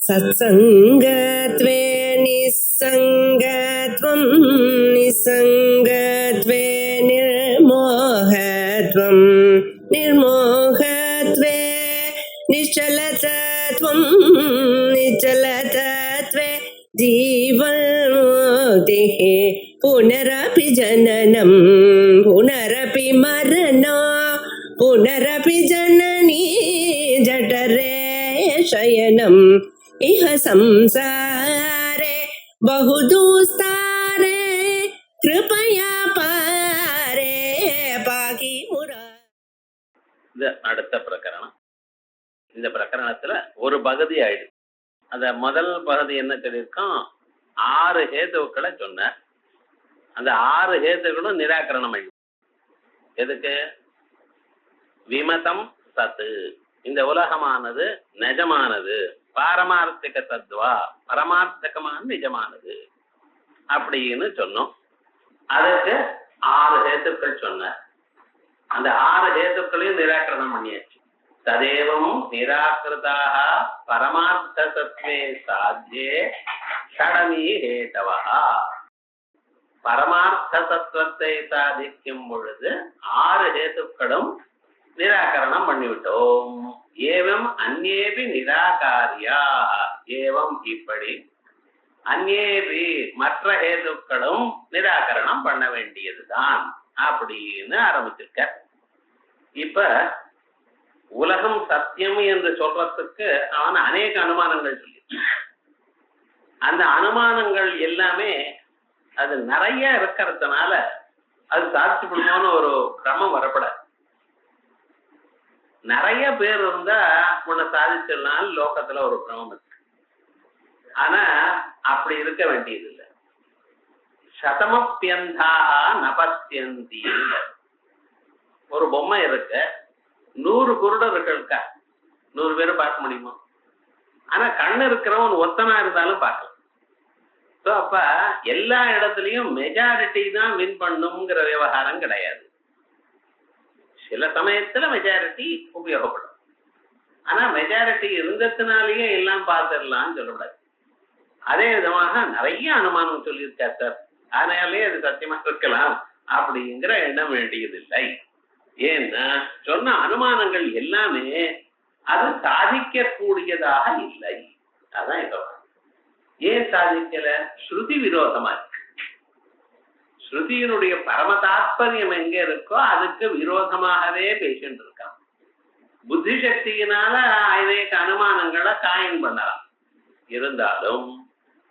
सत्सङ्गत्वे निस्सङ्गत्वं निस्सङ्गत्वे निर्मोहत्वं निर्मोहत्वे निश्चलतत्वं निश्चलतत्वे जीवन्मुक्तिः पुनरपि जननं पुनरपि मरणं पुनरपि जननी जठरे शयनम् इह संसारे बहुदुस्तारे कृपया पारे பாகி முரா. இது அடுத்த பிரகரணம். இந்த பிரகரணத்துல ஒரு பகுதி ஆயிடுச்சு. அந்த முதல் பகுதி என்ன சொல்லியிருக்கோம், 6 ஹேதுக்களை சொன்னார். அந்த 6 ஹேதுக்களும் நிராகரணம் ஆயிடும். எதுக்கு? விமதம் சத்து, இந்த உலகமானது நிஜமானது, பாரமார்த்திக தத்துவா, பரமார்த்தகமான நிஜமானது அப்படின்னு சொன்னோம். அதுக்கு 6 ஹேத்துக்கள் சொன்ன. அந்த 6 ஹேத்துக்களையும் நிராகரணம் பண்ணியாச்சு. ததேவம் நிராகிருதாக பரமார்த்த தத்துவே சாத்தியே ஷடமீ ஹேதவா. பரமார்த்த தத்துவத்தை சாதிக்கும் பொழுது 6 ஹேத்துக்களும் நிராகரணம் பண்ணிவிட்டோம். ஏவம் அந்நேபி நிராகாரியா, ஏவம் இப்படி அந்நேபி மற்ற ஹேதுக்களும் நிராகரணம் பண்ண வேண்டியதுதான் அப்படின்னு ஆரம்பிச்சிருக்க. இப்ப உலகம் சத்தியம் என்று சொல்றதுக்கு அவன் அநேக அனுமானங்கள் சொல்லி, அந்த அனுமானங்கள் எல்லாமே அது நிறைய இருக்கிறதுனால அது சாதிச்சு விடுமோன்னு ஒரு கிரமம் வரப்படாது. நிறைய பேர் இருந்தா உன்னை சாதிச்சிடலாம் லோகத்துல ஒரு கிரமம் இருக்கு. ஆனா அப்படி இருக்க வேண்டியது இல்லை. சதமப்பியந்தாக நபஸ்யந்தி. ஒரு பொம்மை இருக்கு, 100 குருடர்கள் இருக்கா, 100 பேரும் பார்க்க முடியுமா? ஆனா கண்ணு இருக்கிறவன் ஒத்தனா இருந்தாலும் பார்க்கலாம். ஸோ அப்ப எல்லா இடத்துலயும் மெஜாரிட்டி தான் வின் பண்ணுங்கிற விவகாரம் கிடையாது. சில சமயத்துல மெஜாரிட்டி உபயோகப்படும். ஆனா மெஜாரிட்டி இருந்ததுனாலேயே எல்லாம் பார்த்துடலாம்னு சொல்லக்கூடாது. அதே விதமாக நிறைய அனுமானம் சொல்லியிருக்கார் சார், அதனாலே அது சத்தியமா இருக்கலாம் அப்படிங்கிற எண்ணம் வேண்டியதில்லை. ஏன்னா சொன்ன அனுமானங்கள் எல்லாமே அது சாதிக்கக்கூடியதாக இல்லை. அதான் இப்போ ஏன் சாதிக்கல? ஸ்ருதி விரோதமா இருக்கு. ஸ்ருதியினுடைய பரம தாத்பரியம் எங்க இருக்கோ அதுக்கு விரோதமாகவே பேசிட்டு இருக்கான். புத்தி சக்தியினால அநேக அனுமானங்களை காயின் பண்ணலாம். இருந்தாலும்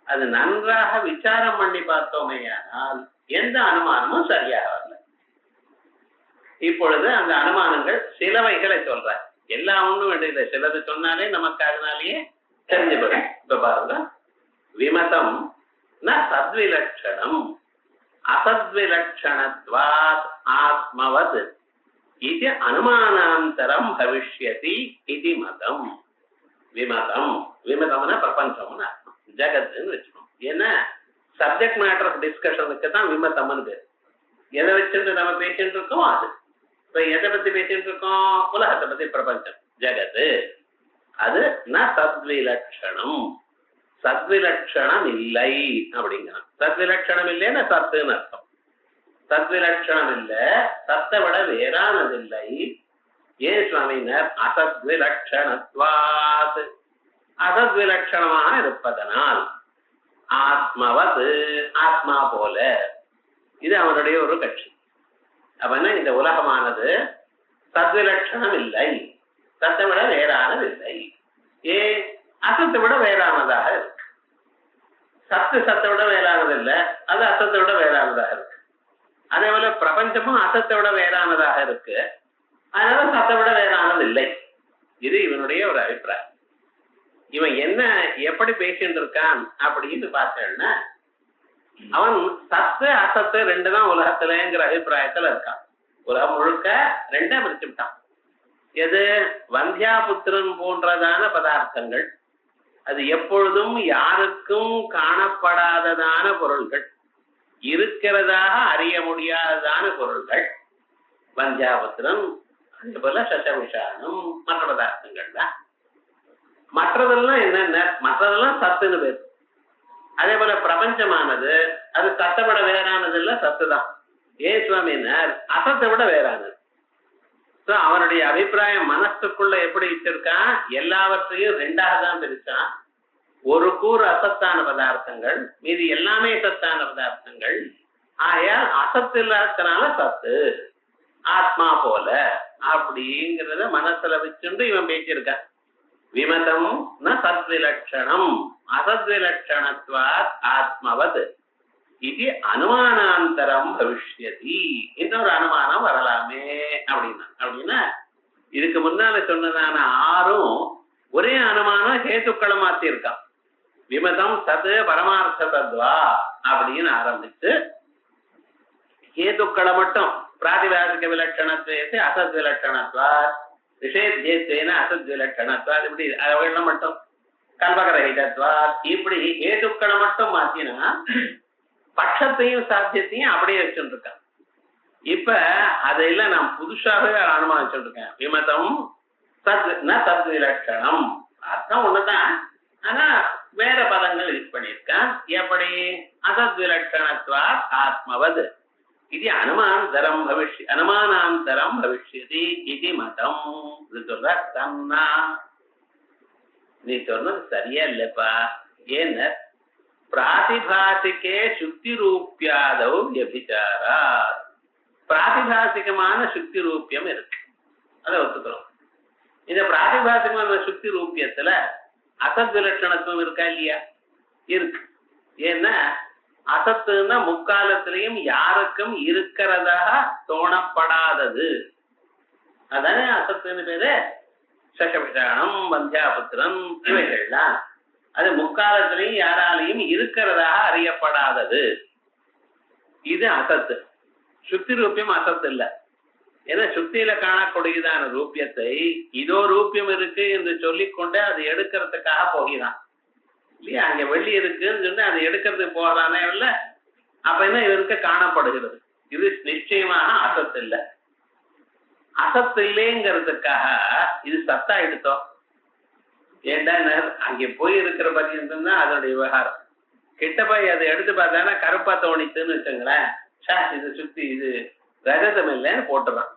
அது நன்றாக விசாரம் பண்ணி பார்த்தோமேயானால் எந்த அனுமானமும் சரியாக வரல. இப்பொழுது அந்த அனுமானங்கள் சிலவைகளை சொல்ற, எல்லா ஒன்றும் வேண்டியதில்லை, சிலது சொன்னாலே நமக்கு அதனாலேயே தெரிஞ்சுபடும். இப்ப பாருங்க, விமதம் ந சத்விலட்சணம் அசத்விலட்சணத்வாத் ஆத்மவத் இது அனுமானாந்தரம் பவிஷ்யதி இது மதம். விமதம், விமதம்னா பிரபஞ்சம்னு அர்த்தம், ஜகத்துன்னு வச்சுக்கணும். ஏன்னா சப்ஜெக்ட் மேட்டர் ஆஃப் டிஸ்கஷனுக்கு தான் விமதம்னு பேர். எதை வச்சுட்டு நம்ம பேசிட்டு இருக்கோம் அது. இப்ப எதை பத்தி பேசிட்டு இருக்கோம்? உலகத்தை பத்தி, பிரபஞ்சம், ஜகத்து. அது ந சத்விலட்சணம், சத்விலட்சணம் இல்லை அப்படிங்கிறான். சத்விலட்சணம் இல்லைன்னா சத்துன்னு அர்த்தம். சத்விலட்சணம் இல்லை, சத்தை விட வேறானதில்லை. ஏன் சுவாமினர்? அசத்விலட்சணத்வாத், அசத்விலட்சணமாக இருப்பதனால். ஆத்மவது, ஆத்மா போல. இது அவனுடைய ஒரு கட்சி. அவன இந்த உலகமானது சத்விலட்சணம் இல்லை, சத்தை விட வேறானதில்லை. ஏன்? அசத்தை விட வேறானதாக இருக்கு. சத்து சத்தை விட வேறானது இல்லை, அது அசத்தை விட வேறானதாக இருக்கு. அதே போல பிரபஞ்சமும் அசத்தை விட வேறானதாக இருக்கு, அதனால சத்தை விட வேறானது இல்லை. இது இவனுடைய ஒரு அபிப்பிராயம். இவன் என்ன எப்படி பேசிட்டு இருக்கான் அப்படின்னு பார்த்தேன்னா, அவன் சத்து அசத்து 2 தான் உலகத்துலங்கிற அபிப்பிராயத்துல இருக்கான். உலகம் முழுக்க 2 பிரிச்சுட்டான். எது? வந்தியாபுத்திரன் போன்றதான பதார்த்தங்கள், அது எப்பொழுதும் யாருக்கும் காணப்படாததான பொருள்கள், இருக்கிறதாக அறிய முடியாததான பொருள்கள் வந்தியாபுத்திரன், அதே போல சசவிஷானம், மற்ற பதார்த்தங்கள் தான். மற்றதெல்லாம் என்னென்ன, மற்றதெல்லாம் சத்துன்னு பேர். அதே போல பிரபஞ்சமானது அது சத்தை விட வேறானது இல்ல, சத்து தான். ஏன் சுவாமினார்? அசத்தை விட வேறானது. அவனுடைய அபிப்பிராயம் மனசுக்குள்ள எப்படி வச்சிருக்கான், எல்லாவற்றையும் ரெண்டாக தான் பிரிச்சான். ஒரு கூறு அசத்தான பதார்த்தங்கள், மீதி எல்லாமே சத்தான பதார்த்தங்கள். ஆகையால் அசத்து இல்லாதனால சத்து, ஆத்மா போல அப்படிங்கிறத மனசுல வச்சுட்டு இவன் பேசியிருக்கான். விமதம் ந சத்விலட்சணம் அசத்விலட்சணத்வாத் ஆத்மவத் இது அனுமானாந்தரம் பவிஷ்யதி. இன்னொரு அனுமானம் வரலாமே அப்படின்னா இதுக்கு முன்னால சொன்னதான ஆறும் ஒரே அனுமானம் ஹேத்துக்களை மாத்தி இருக்கான். விமதம் சத் பரமார்த்த தத்வா அப்படின்னு ஆரம்பிச்சு ஹேத்துக்களை மட்டும் பிராதிபாசிக விலட்சணத்துவத்தை அசத் விலட்சணத்வா, நிஷேத்தியேன அசத் விலட்சணத்வா, இப்படி அவையெல்லாம் மட்டும் கல்பகரஹிதத்வா, இப்படி ஹேத்துக்களை மட்டும் மாத்தினா பட்சத்தையும் சாத்தியத்தையும் அப்படியே வச்சுட்டு இருக்கான். இப்ப அதையெல்லாம் நான் புதுசாகவே அனுமானிச்சுட்டு இருக்கேன். விமதம் சத் ந சத் விலட்சணம், அர்த்தம் ஒண்ணுதான், ஆனா வேற பதங்கள் யூஸ் பண்ணியிருக்கான். எப்படி? அசத் விலட்சணத்வா ஆத்மவது இது அனுமானாந்தரம் பவிஷ்யதி இது மதம். சொல்ற தன்னா நீ சொன்னது சரியா இல்லப்பா. ஏன்னு பிராதிபாசிக்கே சுத்தி ரூபியாதவ் வியபிச்சாரா. பிராதிபாசிகமான சுத்தி ரூபியம் இருக்கு, அதை ஒத்துக்கிறோம். இந்த பிராதிபாசிகமான சுத்தி ரூபியத்துல அசத் விலட்சணத்துவம் இருக்கா இல்லையா? இருக்கு. ஏன்னா அசத்துன்னா முக்காலத்திலையும் யாருக்கும் இருக்கிறதாக தோணப்படாதது, அதானே அசத்துன்னு பேரு. சகவிஷானம், வந்தியாபுத்திரன், இவைகள்லாம் அது முக்காலத்திலையும் யாராலையும் இருக்கிறதாக அறியப்படாதது. இது அசத்து. சுத்தி ரூபியம் அசத்து இல்ல. ஏன்னா சுத்தியில காணக்கூடியதான ரூபியத்தை இதோ ரூபியம் இருக்கு என்று சொல்லிக்கொண்டே அது எடுக்கிறதுக்காக போகிறான் இல்லையா? அங்க வெள்ளி இருக்குன்னு சொன்னா அதை எடுக்கிறதுக்கு போகலானே இல்ல, அப்ப என்ன இவருக்கு காணப்படுகிறது. இது நிச்சயமாக அசத்து இல்லை. அசத்து இல்லைங்கிறதுக்காக இது சத்தா எடுத்தோம். ஏண்டா அங்கே போய் இருக்கிற பட்சம் தான் அதோட விவகாரம். கிட்ட போய் அதை எடுத்து பார்த்தானா கருப்பா தோணித்துன்னு வச்சுங்களேன், இது சுத்தி இது ரஜதம் இல்லைன்னு போட்டுறான்.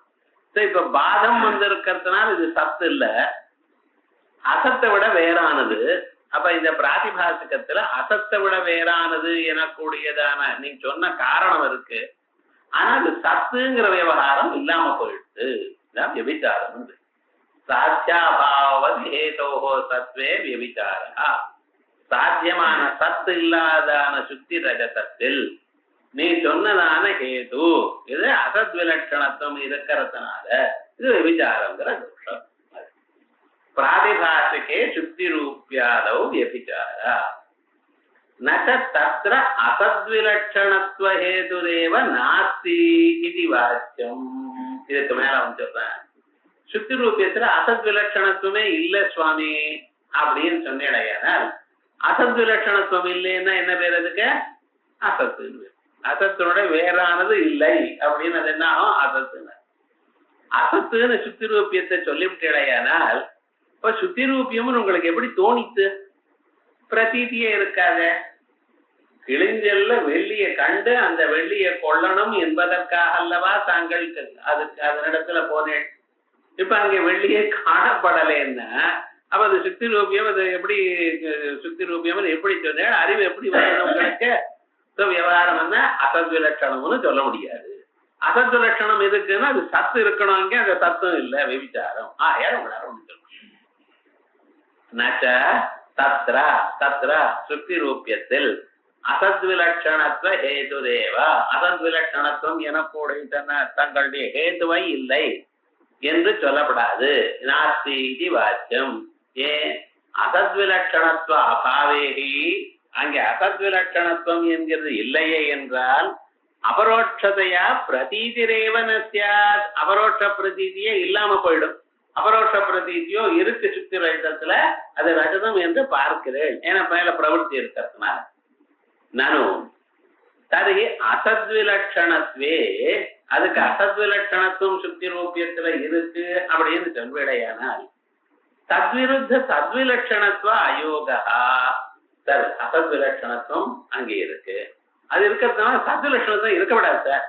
இப்ப பாதம் வந்து இருக்கிறதுனால இது சத்து இல்ல, அசத்தை விட வேறானது. அப்ப இந்த பிராதிபாசிகத்துல அசத்தை விட வேறானது எனக்கூடியதான நீ சொன்ன காரணம் இருக்கு. ஆனா அது சத்துங்கிற விவகாரம் இல்லாம போயிடுது. இதான் வியபிச்சாரம். சாத்தியாபாவதேதோஹோ சத்வே வியபிச்சாரா. சாத்தியமான சத்து இல்லாதான சுத்தி ரஜதத்தில் நீ சொன்னதான ஹேது இது அசத் விலட்சணத்துவம் இருக்கிறதுனால இது விபிச்சாரங்கிற தோஷம். பிராதிபாசிகே சுத்தி ரூபியாதவ் வியபிச்சாரா நச தத்ர அசத்விலட்சணத்துவ ஹேதுரேவ நாஸ்தி இது வாக்கியம். இதுக்கு மேல வந்து சொல்றேன், சுத்தி ரூபியத்துல அசத் விலட்சணத்துவமே இல்ல சுவாமி அப்படின்னு சொன்னேடையானால், அசத் விலட்சணத்துவம் இல்லைன்னா என்ன பேர்? அதுக்கு அசத்து. அசத்தினோட வேறானது இல்லை அப்படின்னு அது என்ன ஆகும்? அசத்துன்னு. அசத்துன்னு சுத்தி ரூபியத்தை சொல்லிவிட்டேடையானால் இப்ப சுத்தி ரூபியம்னு உங்களுக்கு எப்படி தோணித்து? பிரதீதியே இருக்காத. கிழிஞ்சல்ல வெள்ளிய கண்டு அந்த வெள்ளிய கொள்ளணும் என்பதற்காக அல்லவா தாங்கள் அதுக்கு அதனிடத்துல போனேன். இப்ப அங்க வெள்ளியே காணப்படலைன்னா அப்ப அது சுத்தி ரூபியம், அது எப்படி சுத்தி ரூபியம் எப்படி சொன்னேன்? அறிவு எப்படி வந்தது உங்களுக்கு? விவகாரம் என்ன? அசத் விலட்சணம்னு சொல்ல முடியாது. அசத் விலட்சணம் எதுக்குன்னா அது சத்து இருக்கணும், அங்கே அந்த சத்தம் இல்ல, விபிச்சாரம். நச்ச தத்ர தத்ர சுத்தி ரூபியத்தில் அசத் விலட்சணத்துவ ஹேதுரேவா, அசத் விலட்சணத்துவம் எனக்கூடிய தங்களுடைய ஹேதுவை இல்லை என்று சொல்லப்படாது. நாஸ்தி இது வாக்கியம். ஏன்? அசத் விலட்சணத்துவ அபாவேகி, அங்கே அசத் விலட்சணத்துவம் என்கிறது இல்லையே என்றால் அபரோட்சதையா பிரதீதிரேவ நஸ்யாத், அபரோட்ச பிரதீதியே இல்லாம போயிடும். அபரோட்ச பிரதீதியோ இருக்கு சுத்தி ரஜதத்துல, அது ரஜதம் என்று பார்க்கிறேன். ஏன்னா மேல பிரவருத்தி இருக்கிறதுனால. நானும் தருகி அசத்விலட்சணத்வே, அதுக்கு அசத்விலட்சணத்துவம் சுத்தி ரூபியத்துல இருக்கு அப்படின்னு சொல்வேடையானால் தத்விருத்த சத்விலட்சணத்துவ அயோகா. சார் அசத்விலட்சணத்துவம் அங்கே இருக்கு. அது இருக்கிறதுனால சத்விலட்சணத்துவம் இருக்கப்படாது சார்.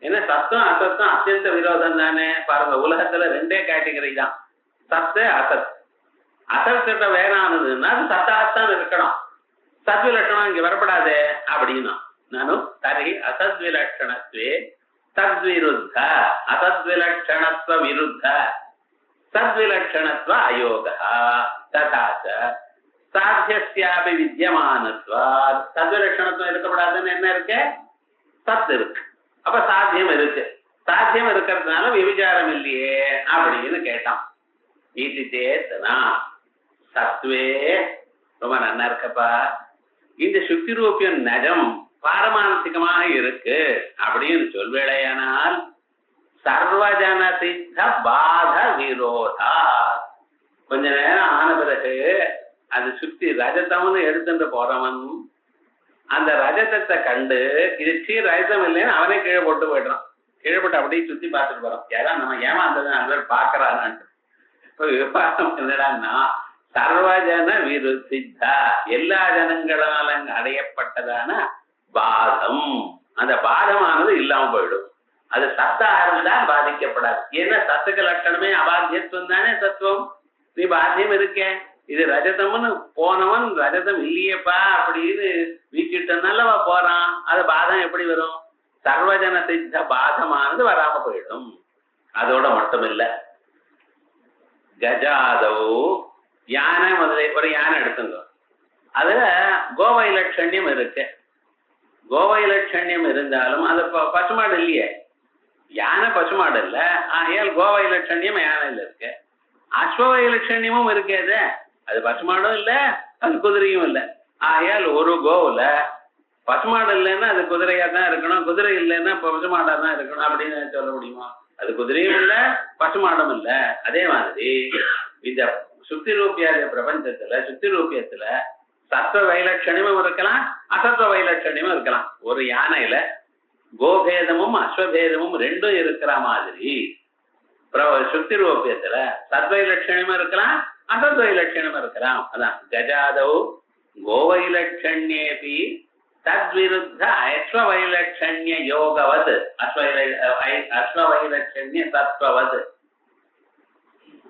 ஏன்னா சத்தம் அசத்தம் அத்தியந்த விரோதம் தானே. பாருங்க, உலகத்துல ரெண்டே கேட்டகரி தான், சத்து அசத். அசத்திட்ட வேறானதுன்னா அது சத்தாகத்தான் இருக்கணும். சத்விலட்சணம் இங்க வரப்படாது அப்படின்னா நானும் தரி அசத்விலட்சணத்வே தத்விருத்த அசத்விலட்சணத்துவ விருத்த சத்விலட்சணத்துவ அயோகா ததாச்ச சாத்தியஸ்யாபி வித்யமானத்வாத். சத்விலட்சணத்துவம் இருக்கப்படாதுன்னு என்ன இருக்கு? சத்து இருக்கு. அப்ப சாத்தியம் இருக்கு. சாத்தியம் இருக்கிறதுனால விபிச்சாரம் இல்லையே அப்படின்னு கேட்டான். இது சேத்தனா சத்வே ரொம்ப நல்லா இருக்கப்பா. இந்த சுக்தி ரூபியம் நஜம் பாரமாந்திகமாக இருக்கு அப்படின்னு சொல்வேளையானால் சர்வஜன சித்த பாத விரோதா. கொஞ்ச நேரம் ஆன பிறகு அது சுத்தி ரஜதம்னு எடுத்துட்டு போறவன் அந்த ரஜதத்தை கண்டு இது ரஜதம் இல்லைன்னு அவனே கீழே போட்டு போயிடுறான். கீழே போட்டு அப்படியே சுத்தி பார்த்துட்டு போறான். யாரா நம்ம ஏமாந்தது அந்த பாக்குறான்னு. இப்ப விவகாரம் என்னடான்னா சர்வஜன விருத்தித்தா எல்லா ஜனங்களால அடையப்பட்டதான பாதம். அந்த பாதமானது இல்லாம போயிடும். அது சத்தாக இருந்தால் பாதிக்கப்படாது. ஏன்னா சத்துக்கு லட்சணமே அபாத்தியத்துவம் தானே சத்துவம். நீ பாத்தியம் இருக்கேன், இது ரஜதம்னு போனவன் ரஜதம் இல்லையப்பா அப்படின்னு வீச்சிட்டனாலவா போறான். அது பாதம் எப்படி வரும்? சர்வஜன சித்த பாதமானது வராம போயிடும். அதோட மட்டும் இல்ல, கஜாதோ யானை முதலே ஒரு யானை எடுத்துங்க. அதுல கோவைலட்சண்யம் இருக்கு. கோவைலட்சண்யம் இருந்தாலும் அது பசுமாடு இல்லையே. யானை பசுமாடு இல்ல, ஆகையால் கோவைலட்சண்யம் யானையில இருக்கு. அஸ்வவைலட்சண்யமும் இருக்கேது, அது பசுமாடும் இல்ல அது குதிரையும் இல்லை. ஆகையால் ஒரு கோவுல பசுமாடு இல்லைன்னா அது குதிரையா தான் இருக்கணும், குதிரை இல்லைன்னா பசுமாடா தான் இருக்கணும் அப்படின்னு சொல்ல முடியுமா? அது குதிரையும் இல்லை பசுமாடும் இல்லை. அதே மாதிரி இந்த சுத்தி ரூபியாத பிரபஞ்சத்துல சுத்தி ரூபியத்துல சத்வ வைலட்சணியமும் இருக்கலாம் அசத்வ வைலட்சணியமும் இருக்கலாம். ஒரு யானையில கோபேதமும் அஸ்வபேதமும் ரெண்டும் இருக்கிற மாதிரி சுத்தி ரூபியத்துல சத்வைலட்சணியமும் இருக்கலாம் அசத்வைலட்சணியமும் இருக்கலாம். அதான் கஜாதௌ கோவைலட்சண்யேபி தத்விருத்த அஸ்வவைலட்சண்ய யோகவது அஸ்வவைலட்சண்ய தத்துவவது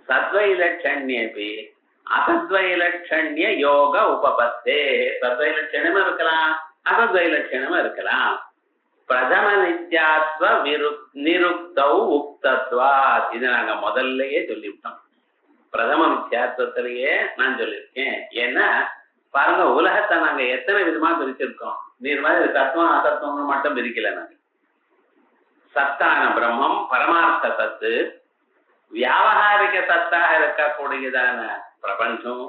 சத்வைலட்சண்யேபி அசத்வைலட்சண்ய யோக உபபத்தே. சத்வைலட்சணமும் இருக்கலாம் அசத்வைலட்சணமும் இருக்கலாம். பிரதம நித்யாத்வ நிருக்தௌ உக்தத்வாத். இது நாங்க முதல்லயே சொல்லிவிட்டோம். பிரதம நித்யாத்வத்திலேயே நான் சொல்லியிருக்கேன். ஏன்னா பாருங்க, உலகத்தை நாங்க எத்தனை விதமா பிரிச்சிருக்கோம். நீர் மாதிரி தத்துவம் அசத்துவம் மட்டும் பிரிக்கல. நாங்க சத்தான பிரம்மம் பரமார்த்த சத்து, வியாவகாரிக சத்தாக இருக்கக்கூடியதான பிரபஞ்சம்,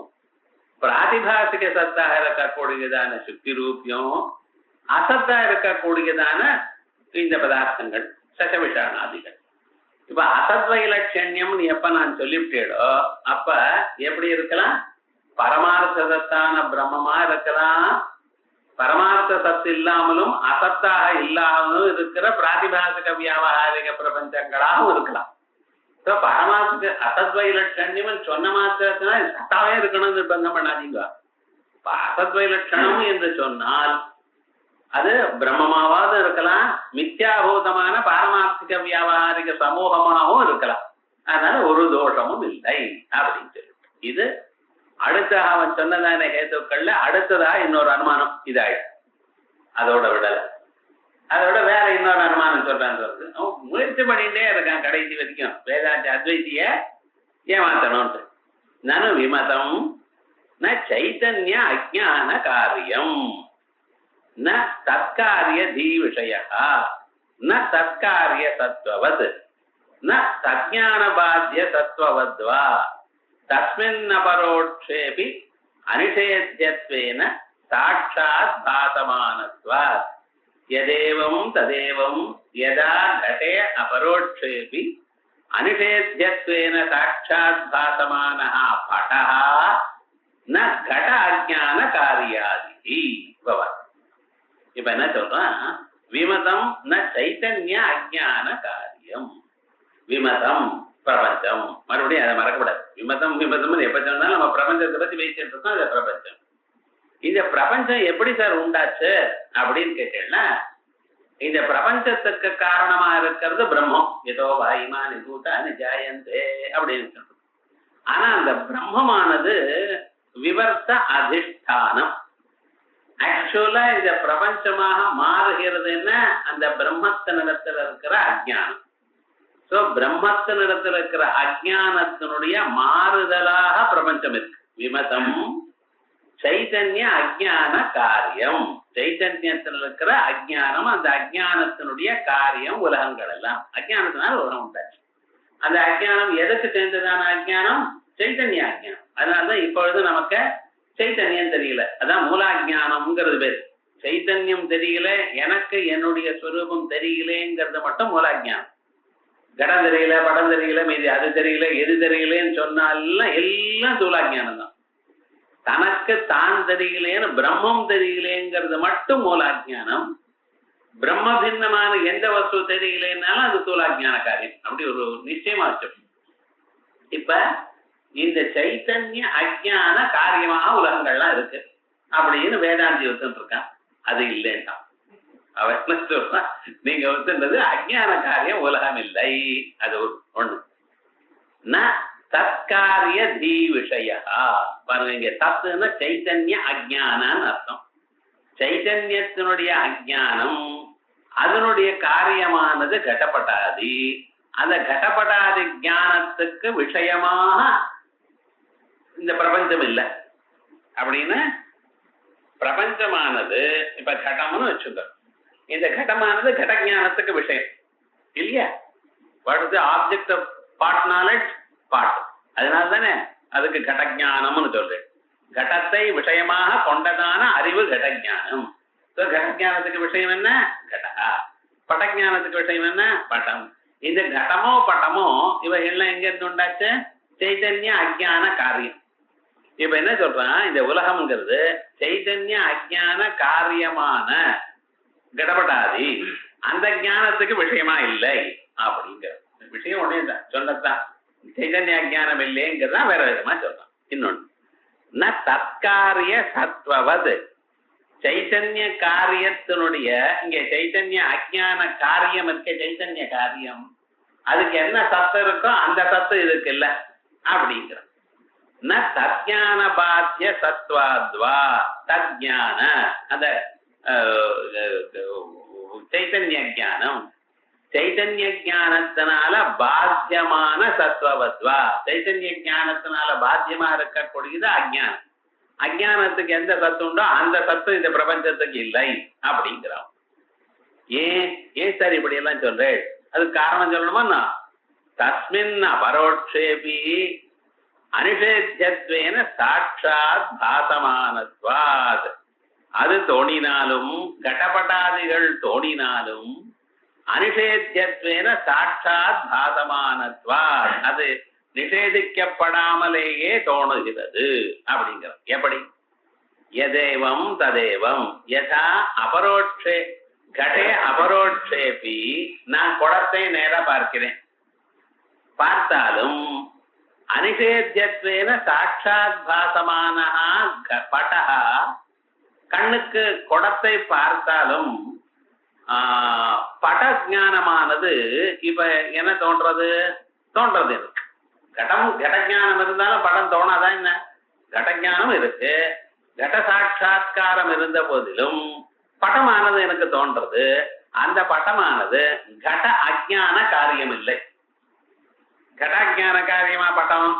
பிராதிபாசிக சத்தாக இருக்கக்கூடியதான சுத்தி ரூபியம், அசத்தா இருக்கக்கூடியதான இந்த பதார்த்தங்கள் சசவிஷானாதிகள். இப்ப அசத்வைலட்சண்யம் எப்ப நான் சொல்லிவிட்டேடோ அப்ப எப்படி இருக்கலாம்? பரமார்த்த சத்தான பிரம்மமா இருக்கலாம், பரமார்த்த சத்து இல்லாமலும் அசத்தாக இல்லாமலும் இருக்கிற பிராதிபாசிக வியாவகாரிக பிரபஞ்சங்களாகவும் இருக்கலாம். பரமார்த்த அசத்வைலட்சண்யம் சொன்ன மாத்திரத்தினா சத்தாவே இருக்கணும்னு நிர்பந்தம் பண்ணாதீங்க. அசத்வைலட்சணம் என்று சொன்னால் அது பிரம்மமாவது இருக்கலாம், மித்யாபூதமான பாரமார்த்திக வியாபாரிக சமூகமாகவும் இருக்கலாம். அதனால ஒரு தோஷமும் இல்லை அப்படின்னு சொல்லி இது அடுத்த அவன் சொன்னதான ஹேத்துக்கள்ல அடுத்ததா இன்னொரு அனுமானம் இதாயிடும். அதோட விடல, அதோட வேற இன்னொரு அனுமானம் சொல்றான்னு சொல்றது அவன் முயற்சி பண்ணிட்டே இருக்கான் கடைசி வரைக்கும் வேதாந்த அத்வைத்திய ஏமாத்தணும்ட்டு. நானும் விமதம் ந சைத்தன்ய அஜ்ஞான காரியம் ந தற்காரிய தீ விஷய ந தற்காரிய சத்வவத் ந தஜ்ஞான பாத்திய சத்வவத்வா தஸ்மின் அபரோட்சேபி அனிஷேத்யத்வேன சாட்சாத் பாசமானத்வாத் யதேவம் ததேவம் யதா கடே அபரோட்சேபி அனிஷேத்யத்வேன சாட்சாத் பாசமானஹ படஹ ந கட அஜ்ஞான காரியாதி பவத். இப்ப என்ன சொல்றான்? விமதம் ந சைத்தன்ய அஜ்ஞான காரியம். விமதம் பிரபஞ்சம், மறுபடியும் அதை மறக்கப்படாது. விமதம் விமதம்னு எப்ப சொன்னாலும் நம்ம பிரபஞ்சத்தை பத்தி பேசிட்டு இருக்கோம். அது பிரபஞ்சம். இந்த பிரபஞ்சம் எப்படி சார் உண்டாச்சு அப்படின்னு கேட்டீங்கன்னா, இந்த பிரபஞ்சத்துக்கு காரணமா இருக்கிறது பிரம்மம். ஏதோ வாயுமானி பூதானி ஜாயந்தே அப்படின்னு சொல்றோம். ஆனா அந்த பிரம்மமானது விவர்த்த அதிஷ்டானம். ஆக்சுவலா இந்த பிரபஞ்சமாக மாறுகிறதுன்னா அந்த பிரம்மத்தினிடத்துல இருக்கிற அஜ்ஞானம். சோ பிரம்மத்தினிடத்துல இருக்கிற அஜ்ஞானத்தினுடைய மாறுதலாக பிரபஞ்சம் இருக்கு. விமதம் சைதன்ய அஜ்ஞான காரியம். சைதன்யத்தில் இருக்கிற அஜ்ஞானம், அந்த அஜ்ஞானத்தினுடைய காரியம் உலகங்கள் எல்லாம். அஜ்ஞானத்தினால உலகம் உண்டாச்சு. அந்த அஜ்ஞானம் எதுக்கு சேர்ந்ததான அஜ்ஞானம்? சைதன்ய அஜ்ஞானம். அதனாலதான் இப்பொழுது நமக்கு சைத்தன்யம் தெரியல. அதான் மூலாஜானம்ங்கிறது பேர். சைத்தன்யம் தெரியல, எனக்கு என்னுடைய ஸ்வரூபம் தெரியலேங்கிறது மட்டும் மூலாஜானம். கடம் தெரியல, படம் தெரியல, மீதி அது தெரியல, எது தெரியலேன்னு சொன்னாலாம் எல்லாம் தூலாஜானம் தான். தனக்கு தான் தெரியலேன்னு பிரம்மம் தெரியலேங்கிறது மட்டும் மூலாஜானம். பிரம்ம பின்னமான எந்த வஸ்து தெரியலேன்னாலும் அது தூலாஜான காரியம். அப்படி ஒரு நிச்சயமா வச்சு. இப்ப இந்த சைத்தன்ய அஜ்ஞான காரியமாக உலகங்கள்லாம் இருக்கு அப்படின்னு வேதாந்தி ஒத்துட்டு இருக்கான். அது இல்லைன்ட்டான். அவன் சொல்றான், நீங்க ஒத்துன்றது அஜ்ஞான காரியம் உலகம் இல்லை. அது ஒண்ணு. தற்காரிய தீ விஷயா. பாருங்க, இங்க தத்துன்னா சைத்தன்ய அஜ்ஞானன்னு அர்த்தம். சைத்தன்யத்தினுடைய அஜ்ஞானம், அதனுடைய காரியமானது கடப்படாதி. அந்த கடப்படாதி ஞானத்துக்கு விஷயமாக இந்த பிரபஞ்சம் இல்லை அப்படின்னு பிரபஞ்சமானது இப்ப கடம்னு வச்சுக்கோ. இந்த கடமானது கடஞானத்துக்கு விஷயம் இல்லையா? What is the object of part knowledge? Part. அதனால தானே அதுக்கு கடஞானம்னு சொல்றேன். கடத்தை விஷயமாக கொண்டதான அறிவு கடஞானம். கடஞானத்துக்கு விஷயம் என்ன? கடா. படஞானத்துக்கு விஷயம் என்ன? படம். இந்த கடமோ பட்டமோ இவைகள்லாம் எங்க இருந்து உண்டாச்சு? சைதன்ய அஜ்ஞான காரியம். இப்ப என்ன சொல்றான், இந்த உலகம்ங்கிறது சைதன்ய அஜ்ஞான காரியமான கடப்படாதி, அந்த ஞானத்துக்கு விஷயமா இல்லை அப்படிங்கிற விஷயம் உடனே தான் சொன்னதான். சைதன்ய அஜ்ஞானம் இல்லைங்கிறதா வேற விதமா சொல்றான். இன்னொன்னு தற்காரிய சத்வது. சைத்தன்ய காரியத்தினுடைய இங்க சைத்தன்ய அஜ்ஞான காரியம் இருக்க, சைத்தன்ய காரியம் அதுக்கு என்ன சத்து இருக்கோ அந்த சத்து இதுக்கு இல்ல அப்படிங்கிற. தஜ்ஞான பாத்திய சத்வாத்வா. தஜ்ஞான அந்த சைத்தன்ய ஜானம், சைத்தன்ய ஜானத்தினால பாத்தியமான சத்வத்வா. சைத்தன்ய ஜானத்தினால பாத்தியமா இருக்கக்கூடியது அஜ்ஞானம். அஜ்ஞானத்துக்கு எந்த சத்து உண்டோ அந்த சத்து இந்த பிரபஞ்சத்துக்கு இல்லை அப்படிங்கிறோம். ஏன் சார் இப்படி எல்லாம் சொல்றேன்? அதுக்கு காரணம் சொல்லணுமா? தஸ்மின் அபரோட்சேபி அனிஷேத்தியத்வேன சாட்சாத் பாசமானத்வாத். அது தோணினாலும் கடபடாதிகள் தோணினாலும் அனிஷேத்தியத்வேன சாட்சாத் பாசமானத்வாத், அது நிஷேதிக்கப்படாமலேயே தோணுகிறது அப்படிங்கிற. எப்படி? எதேவம் ததேவம். யதா அபரோட்சே கடே அபரோட்சேபி. நான் குடத்தை நேரா பார்க்கிறேன், பார்த்தாலும் அனிஷேத்தியத்வேன சாட்சாத் பாசமான பட்டா. கண்ணுக்கு குடத்தை பார்த்தாலும் பட ஞானமானது இப்ப என்ன தோன்றது எனக்கு. கடஞானம் இருந்தாலும் படம் தோணாதான் என்ன? கடஞானம் இருக்கு, கட சாட்சா்காரம் இருந்த போதிலும் படமானது எனக்கு தோன்றது. அந்த படமானது கட அஜ்ஞான காரியம் இல்லை. கடாஜான காரியமா பட்டம்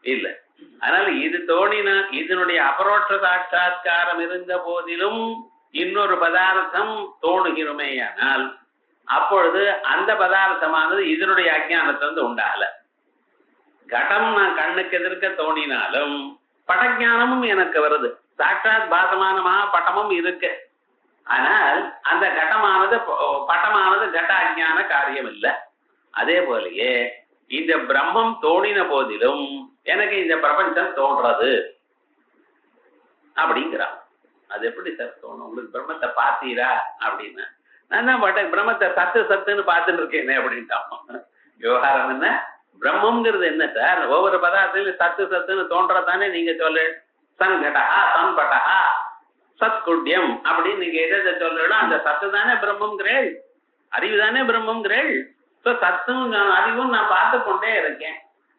இல்லை. அதனால இது தோணின இதனுடைய அபரோட்ச சாட்சா்காரம் இருந்த போதிலும் இன்னொரு பதார்த்தம் தோணுகிறோமேயானால் அப்பொழுது அந்த பதார்த்தமானது இதனுடைய அஜ்ஞானத்திலிருந்து உண்டாகல. கடம் நான் கண்ணுக்கு எதிர்க்க தோணினாலும் படஞானமும் எனக்கு வருது, சாட்சாத் பாசமான பட்டமும் இருக்கு. ஆனால் அந்த கடமானது பட்டமானது கட அஜ்ஞான காரியம் இல்லை. அதே போலயே இந்த பிரம்மம் தோணின போதிலும் எனக்கு இந்த பிரபஞ்சம் தோன்றது அப்படிங்கிறான். அது எப்படி சார் தோணும்? உங்களுக்கு பிரம்மத்தை பார்த்தீரா அப்படின்னா, நான் தான் பாட்டேன் பிரம்மத்தை சத்துன்னு பார்த்துட்டு இருக்கேனே அப்படின்ட்டான். விவகாரம் என்ன? பிரம்மங்கிறது என்ன சார்? ஒவ்வொரு பதார்த்தத்திலும் சத்து சத்துன்னு தோன்றதானே நீங்க சொல்லு. சன்கடா சன்பட்டா சத்குட்யம் அப்படின்னு நீங்க எதை சொல்லலாம், அந்த சத்து தானே பிரம்மங்கிறேள், அறிவு தானே பிரம்மங்கிறேள். சத்தும் அறிவும் நான் பார்த்து கொண்டே இருக்கேன்.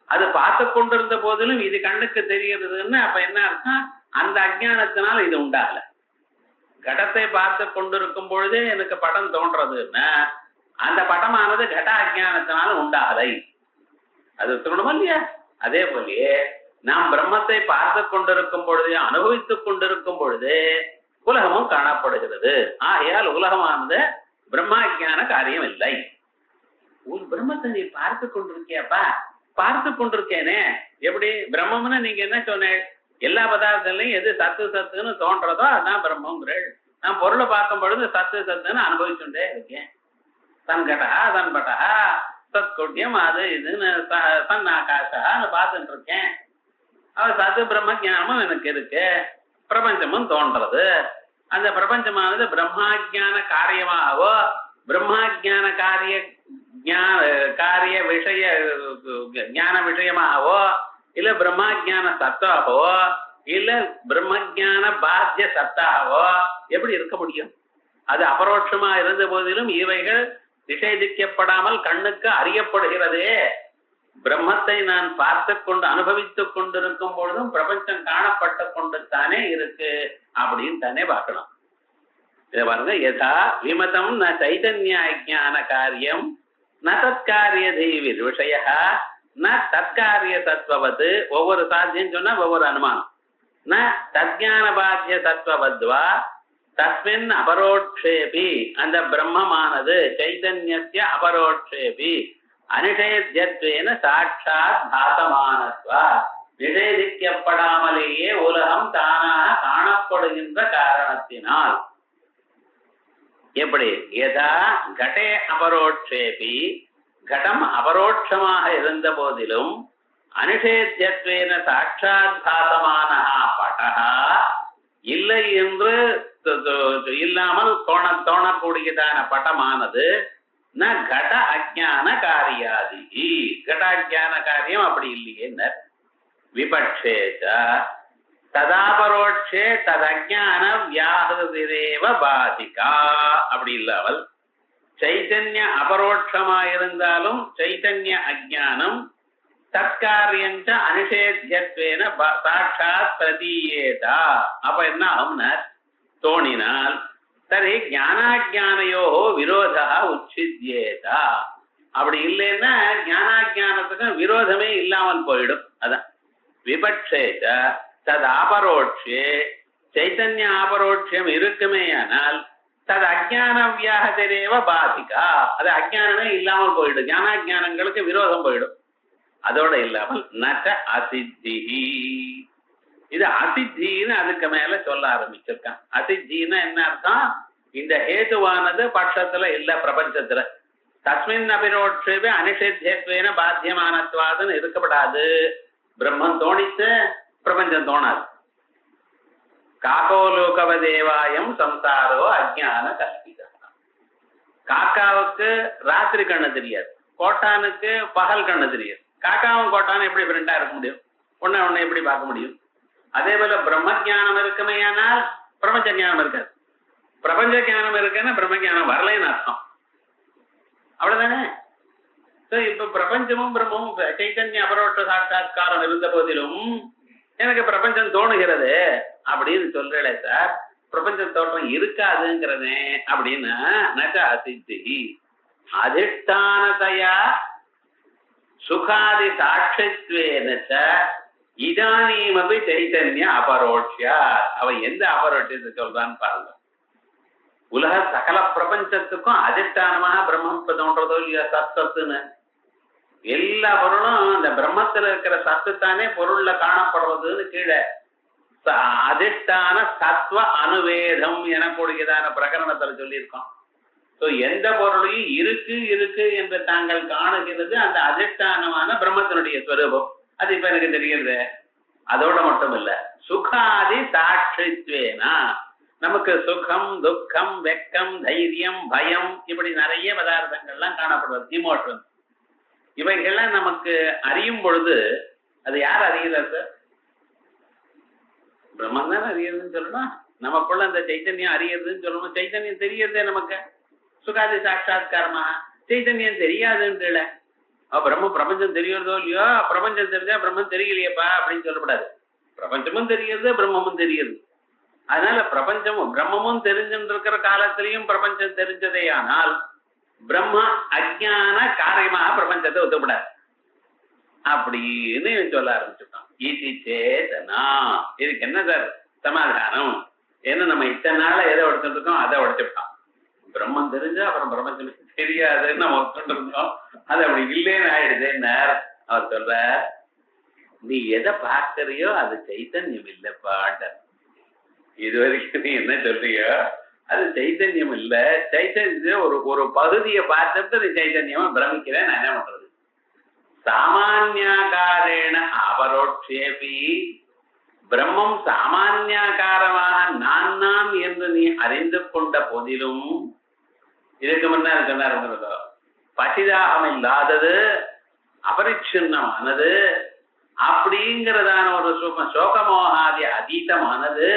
அது பார்த்து கொண்டிருந்த போதிலும் இது கண்ணுக்கு தெரிகிறதுன்னு அப்ப என்ன அர்த்தம்? அந்த அஜ்ஞானத்தினால இது உண்டாகல. கடத்தை பார்த்து கொண்டிருக்கும் பொழுதே எனக்கு படம் தோன்றதுன்னா அந்த படமானது கட அஜ்ஞானத்தினால உண்டாகலை. அது சொல்லணுமா இல்லையா? அதே போலயே நாம் பிரம்மத்தை பார்த்து கொண்டிருக்கும் பொழுதே அனுபவித்துக் கொண்டிருக்கும் பொழுது உலகமும் காணப்படுகிறது. ஆகையால் உலகமானது பிரம்மாஜ்ஞான காரியம் இல்லை. ஒரு பிரம்மத்தை நீ பார்த்து கொண்டிருக்கியாப்பா? பார்த்து கொண்டிருக்கேனே. எப்படி பிரம்மம்னு நீங்க என்ன சொன்னேன்? எல்லா பதார்த்தங்களையும் எது சத்து சத்துன்னு தோன்றதோ அதுதான் பிரம்மங்கிறேள். நான் பொருளை பார்க்கும் பொழுது சத்து சத்துன்னு அனுபவிச்சுட்டே இருக்கேன். சன்கடா சன்பட்டா சத்குட்யம் அது இதுன்னு சன் ஆகாஷான்னு பார்த்துட்டு இருக்கேன். அது சத்து பிரம்ம ஜானமும் எனக்கு இருக்கு. பிரபஞ்சமும் தோன்றது. அந்த பிரபஞ்சமானது பிரம்மாஜான காரியமாகவோ பிரம்மாஜான காரிய விஷய ஞான விஷயமாகவோ இல்ல பிரம்மாஜான சத்தாகவோ இல்ல பிரம்மஜான பாத்திய சத்தாகவோ எப்படி இருக்க முடியும்? அது அபரோட்சமா இருந்த போதிலும் இவைகள் நிஷேதிக்கப்படாமல் கண்ணுக்கு அறியப்படுகிறதே. பிரம்மத்தை நான் பார்த்து கொண்டு அனுபவித்துக் கொண்டிருக்கும் பொழுதும் பிரபஞ்சம் காணப்பட்டு கொண்டு தானே இருக்கு அப்படின்னு தானே பார்க்கணும். இதை பாருங்க, யதா விமதம் ந சைதன்ய அஜ்ஞான காரியம் ந தற்காரிய தெய்வ விஷய ந தற்காரிய தத்துவவது. ஒவ்வொரு சாத்தியம் சொன்னா ஒவ்வொரு அனுமானம். ந தஜ்ஞான பாத்திய தத்துவவத்வா தஸ்மின் அபரோட்சேபி, அந்த பிரம்மமானது சைதன்யஸ்ய அபரோட்சேபி அனிஷேத்யத்வேன சாட்சாத் பாசமானத்வா, நிஷேதிக்கப்படாமலேயே உலகம் தானாக காணப்படுகின்ற காரணத்தினால். எப்படி? யதா கடே அபரோட்சேபி, கடம் அபரோட்சமாக இருந்த போதிலும் அனிஷேத்யத்வேன சாட்சாத் பாசமானஹா படஹா, இல்லை என்று இல்லாமல் தோணக்கூடியதான பட்டமானது ந கட அஜ்ஞான காரியாதி, கட அஜ்ஞான காரியம் அப்படி இல்லையே. விபட்சேச்ச ததாபரோட்சே ததஜ்ஞான வியாஹிரேவ பாதிகா, அப்படி இல்லாமல் சைத்தன்ய அபரோட்சமாயிருந்தாலும் சைத்தன்ய அஜ்ஞானம் தற்காரியஞ்ச அனிஷேத்யத்வேன சாட்சாத் பிரதீயேதா. அப்ப என்ன ஆகும்னா தோணினால் சரி ஞானாஜானையோ விரோதா உச்சித்யேதா. அப்படி இல்லைன்னா ஞானாஜானத்துக்கும் விரோதமே இல்லாமல் போயிடும். அதான் விபட்சேச்ச தது அபரோட்சே, சைத்தன்ய அபரோட்சியம் இருக்குமே ஆனால் தது அஜ்ஞான வியாஹதேவ பாதிகா, அது அஜ்ஞானமே இல்லாமல் போயிடும். ஞானாஜானங்களுக்கு விரோதம் போயிடும். அதோட இல்லாமல் நட அசித்தி, இது அசித்தின்னு அதுக்கு மேல சொல்ல ஆரம்பிச்சிருக்கான். அசித்தின்னா என்ன அர்த்தம்? இந்த ஹேதுவானது பட்சத்துல இல்ல பிரபஞ்சத்துல. தஸ்மின் அபிரோட்சேபி அனிஷேத்யத்வேன பாத்தியமானத்வாதுன்னு இருக்கப்படாது. பிரம்மம் தோணித்து பிரபஞ்சம் தோணாது. காக்கோலோகவதேவாயம் சம்சாரோ அஜ்ஞான கல்பிதா. காக்காவுக்கு ராத்திரி கண்ணு தெரியாது, கோட்டானுக்கு பகல் கண்ணு தெரியாது. காக்காவும் கோட்டானும் எப்படி ஃப்ரெண்டா இருக்க முடியும்? ஒன்ன எப்படி பார்க்க முடியும்? அதே போல பிரம்ம ஜானம் இருக்குமே ஆனால் பிரபஞ்ச ஜானம் இருக்காது. பிரபஞ்ச ஜானம் இருக்குன்னா பிரம்ம ஜானம் வரலைன்னு அர்த்தம். அவ்வளவுதானே? இப்ப பிரபஞ்சமும் பிரம்மமும் சைத்தன்ய அபரோட்ச சாட்சாத்காரம் இருந்த போதிலும் எனக்கு பிரபஞ்சம் தோணுகிறது அப்படின்னு சொல்றே சார். பிரபஞ்ச தோற்றம் இருக்காதுங்கிறதே அப்படின்னா நச்ச அசித்தி அதிஷ்டானதையா சுகாதி சாட்சித்வேனச்ச இதானீமபி சைத்தன்ய அபரோட்சியா. அவன் எந்த அபரோட்சியத்தை சொல்றான்னு பாருங்க. உலக சகல பிரபஞ்சத்துக்கும் அதிஷ்டானமாக பிரம்மம் தோன்றதோ இல்லையா சத்துன்னு. எல்லா பொருளும் அந்த பிரம்மத்துல இருக்கிற சத்து தானே பொருள்ல காணப்படுறதுன்னு கீழே அதிஷ்டான சத்வ அனுவேதம் எனக்கூடியதான பிரகரணத்துல சொல்லியிருக்கோம். எந்த பொருளையும் இருக்கு இருக்கு என்று தாங்கள் காணுகிறது அந்த அதிஷ்டானமான பிரம்மத்தினுடைய ஸ்வரூபம். அது இப்ப எனக்கு தெரிகிறது. அதோட மட்டும் இல்ல, சுகாதி சாட்சித்வேனா நமக்கு சுகம் துக்கம் வெக்கம் தைரியம் பயம் இப்படி நிறைய பதார்த்தங்கள்லாம் காணப்படுவது. இமோஷன் இவைகள்லாம் நமக்கு அறியும் பொழுது அது யார் அறிகிறார் சார்? பிரம்மன் தான் அறியறதுன்னு சொல்லணும். நமக்குள்ள அந்த சைத்தன்யம் அறியறதுன்னு சொல்லணும். சைத்தன்யம் தெரியறதே நமக்கு சுகாதி சாட்சாத்காரமா. சைத்தன்யம் தெரியாதுன்ற பிரபஞ்சம் தெரியறதோ இல்லையோ, பிரபஞ்சம் தெரிஞ்சா பிரம்மம் தெரியலையப்பா அப்படின்னு சொல்லக்கூடாது. பிரபஞ்சமும் தெரியுது, பிரம்மமும் தெரியுது. அதனால பிரபஞ்சமும் பிரம்மமும் தெரிஞ்சுட்டு இருக்கிற காலத்திலையும் பிரபஞ்சம் தெரிஞ்சதே. ஆனால் பிரம்ம அஜ்ஞான காரியமாக பிரபஞ்சத்தை ஒத்துக்கூடாது அப்படின்னு சொல்ல ஆரம்பிச்சுட்டோம். இது சேதனா. இதுக்கு என்ன சார் சமாதானம்? ஏன்னா நம்ம இத்தனை நாள எதை உடைச்சுட்டு இருக்கோம், அதை உடைச்சுட்டோம். பிரம்மம் தெரிஞ்சா அப்புறம் பிரபஞ்சம் தெரியாதுன்னு நம்ம ஒத்துட்டு இருந்தோம். அது அப்படி இல்லைன்னு ஆயிடுதுன்னு அவர் சொல்ற. நீ எதை பார்க்கறியோ அது சைத்தன்யம் இல்லப்பாட்ட. இது வரைக்கும் நீ என்ன சொல்றியோ அது சைத்தன்யம் இல்ல. சைத்தன்யம் ஒரு ஒரு பகுதியை பார்த்துட்டு நீ சைத்தன்யமா பிரமிக்கிறேன். நான் என்ன பண்றது? சாமானியாகாரேன அபரோட்சேபி பிரம்மம் சாமானியாகாரமாக நான் நான் என்று நீ அறிந்து கொண்ட போதிலும், இதுக்கு முன்னாடி சொன்னார், பசிதாகம் இல்லாதது, அபரிச்சின்னமானது, அப்படிங்கிறதான ஒரு சோகமோகாதி அதீதமானது,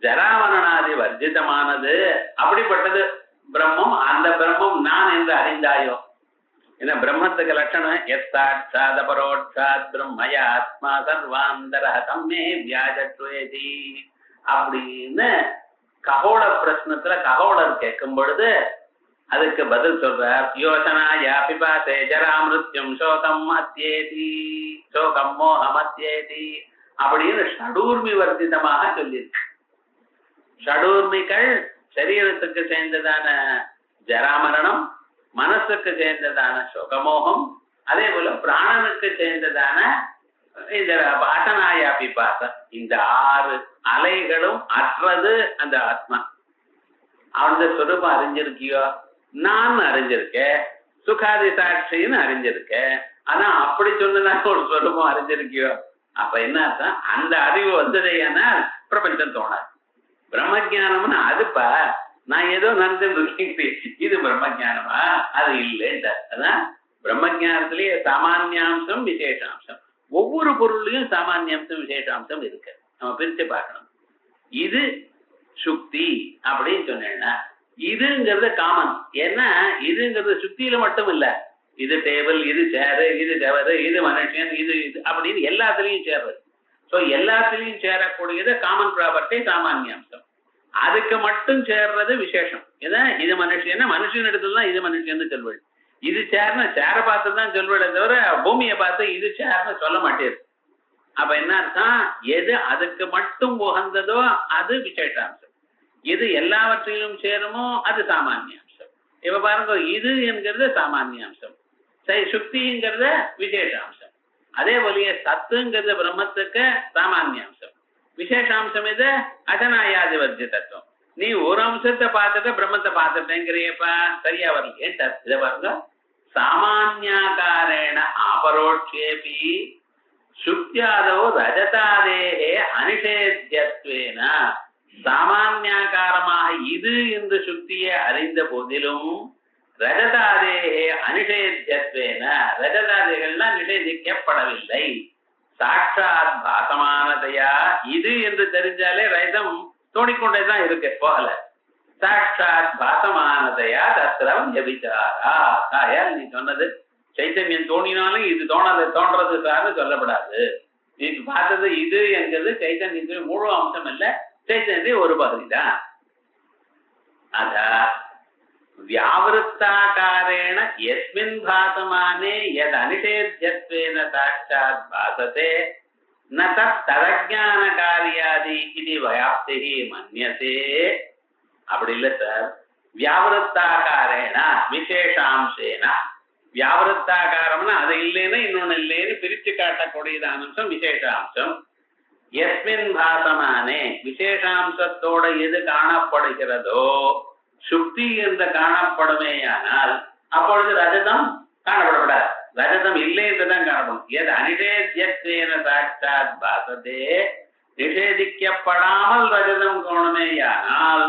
ஜராமரணாதி வர்ஜிதமானது, அப்படிப்பட்டது பிரம்மம். அந்த பிரம்மம் நான் என்று அறிந்தாயோ. ஏன்னா பிரம்மத்துக்கு லட்சணம் எத்தாட்சாத் அபரோட்சாத் பிரம்மய ஆத்மா சர்வாந்தர தம்மே வியாஜத்வேதி அப்படின்னு ககோட பிரश्नத்துல ககோடர் கேட்கும் பொழுது அதுக்கு பதில் சொல்றார். யோசனா யாபிபாசே ஜராமிருத்யம் சோகம் அத்யேதி சோகம் மோகம் அத்யேதி அப்படின்னு ஷடூர்மி வர்த்திதமாக சொல்லியிருக்கு. ஷடூர்மிகள் சரீரத்துக்கு சேர்ந்ததான ஜராமரணம், மனசுக்கு சேர்ந்ததான சோகமோகம், அதே போல பிராணனுக்கு சேர்ந்ததான இந்த பாசனாயா பிபாசம், இந்த 6 அலைகளும் அற்றது அந்த ஆத்மா. அவனோட சொரூபம் அறிஞ்சிருக்கியோ? நான் அறிஞ்சிருக்கேன், சுகாதி சாட்சின்னு அறிஞ்சிருக்கேன். ஆனா அப்படி சொன்னதான ஒரு சொரூபம் அறிஞ்சிருக்கியோ? அப்ப என்ன அர்த்தம்? அந்த அறிவு வந்ததையானால் பிரபஞ்சம் தோணாது. பிரம்மஜானம்னு அதுப்பா நான் ஏதோ நினைச்சுட்டு இது பிரம்மஜானமா? அது இல்லைன்ற. அதான் பிரம்மஜானத்திலேயே சாமானியாம்சம் விசேஷாம்சம். ஒவ்வொரு பொருள்லயும் சாமானியாம்சம் விசேஷாம்சம் இருக்கு. நம்ம பிரிச்சு பார்க்கணும். இது சுக்தி அப்படின்னு சொன்னேன்னா இதுங்கிறது காமன். ஏன்னா இதுங்கிறது சுக்தியில மட்டும் இல்ல. இது டேபிள், இது சேரு, இது டவரு, இது மனுஷன், இது இது அப்படின்னு எல்லாத்துலயும் சேர்றது. ஸோ எல்லாத்துலயும் சேரக்கூடியது காமன் ப்ராப்பர்ட்டி, சாமானியாம்சம். அதுக்கு மட்டும் சேர்றது விசேஷம். இதான் இது மனுஷன்னா மனுஷன் இடத்துல தான் இது மனுஷன்னு சொல்வது. இது சேர்னா சேரை பார்த்து தான் சொல்வதை தவிர பூமியை பார்த்து இது சேர்னு சொல்ல மாட்டேது. அப்ப என்ன அர்த்தம்? எது அதுக்கு மட்டும் உகந்ததோ அது விசேஷாம்சம். எது எல்லாவற்றிலும் சேருமோ அது சாமானியாம்சம். இப்ப பாருங்க, இது என்கிறது சாமானியாம்சம், சரி சுக்திங்கிறது விசேஷாம்சம். அதே போலிய சத்துங்கிறது பிரம்மத்துக்கு சாமானியாம்சம். விசேஷாம்சம் இது அசனாயாதி வர்ஜிதத்துவம். நீ ஒரு அம்சத்தை பார்த்துட்டு பிரம்மத்தை பார்த்துட்டேங்கிறியப்பா, சரியா வரல. ஏன்டா இதை பாருங்க, சாமானியாகாரேண அபரோட்சேபி சுக்தியாதோ ரஜதாதேகே அனிஷேத்யத்வேன. சாமானியாகாரமாக இது என்று சுக்தியை அறிந்த போதிலும் ரஜதாதேகே அனிஷேத்யத்வேன, ரஜதாதிகள்லாம் நிஷேதிக்கப்படவில்லை. சாட்சாத் பாசமானதையா இது என்று தெரிஞ்சாலே ரஜதம் தோணிக்கொண்டேதான் இருக்கு, போகல. சாட்சாத் பாசமானதையா தத்திரம் வியபிச்சாரா. தாயால் நீ சொன்னது சைத்தன்யம் தோணினாலும் இது தோன்றது சார்னு சொல்லப்படாது. நீ பார்த்தது இது என்கிறது சைத்தன்யத்தின் முழு அம்சம் இல்ல, சைத்தன்யத்தின் ஒரு பகுதி தான். அத வியாவிருத்தாகாரேண யஸ்மின் பாசமானே யத் அனிஷேத்யத்வேன சாட்சாத் பாசதே ந ததஜ்ஞான காரியாதி இது வயாப்தி மன்யசே. அப்படி இல்லை சார். வியாவிருத்தாகாரேன விசேஷாம்சேன, வியாவிருத்தாகாரம்னா அது இல்லைன்னா இன்னொன்னு இல்லைன்னு பிரிச்சு காட்டக்கூடியதான அம்சம் விசேஷாம்சம். யஸ்மின் பாசமானே, விசேஷாம்சத்தோட எது காணப்படுகிறதோ சுக்தி என்று காணப்படுமேயானால் அப்பொழுது ரஜதம் காணப்படப்படாது. ரஜதம் இல்லை என்றுதான் காணப்படும். எது அனிஷேத்யத்வேன சாட்சாத் பாசதே, நிஷேதிக்கப்படாமல் ரஜதம் காணுமேயானால்